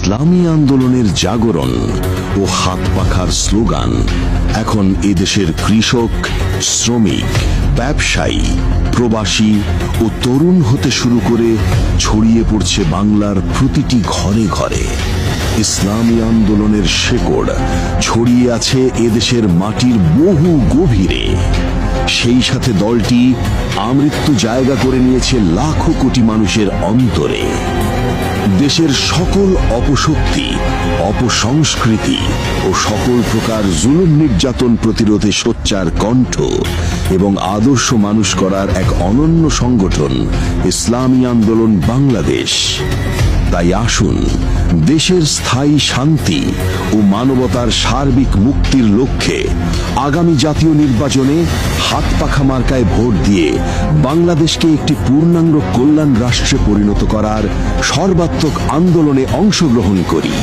ইসলামী আন্দোলনের জাগরণ ও হাত পাখার স্লোগান এখন এদেশের কৃষক, শ্রমিক, ব্যবসায়ী, প্রবাসী ও তরুণ হতে শুরু করে ছড়িয়ে পড়ছে বাংলার প্রতিটি ঘরে ঘরে। ইসলামী আন্দোলনের শেকড় ছড়িয়ে আছে এদেশের মাটির বহু গভীরে। সেই সাথে দলটি আমৃত্যু জায়গা করে নিয়েছে লাখো কোটি মানুষের অন্তরে। দেশের সকল অপশক্তি, অপসংস্কৃতি ও সকল প্রকার জুলুম নির্যাতন প্রতিরোধে সোচ্চার কণ্ঠ এবং আদর্শ মানুষ করার এক অনন্য সংগঠন ইসলামী আন্দোলন বাংলাদেশ। তাই আসুন, দেশের স্থায়ী শান্তি ও মানবতার সার্বিক মুক্তির লক্ষ্যে আগামী জাতীয় নির্বাচনে হাত পাখা মার্কায় ভোট দিয়ে বাংলাদেশকে একটি পূর্ণাঙ্গ কল্যাণ রাষ্ট্রে পরিণত করার সর্বাত্মক আন্দোলনে অংশগ্রহণ করি।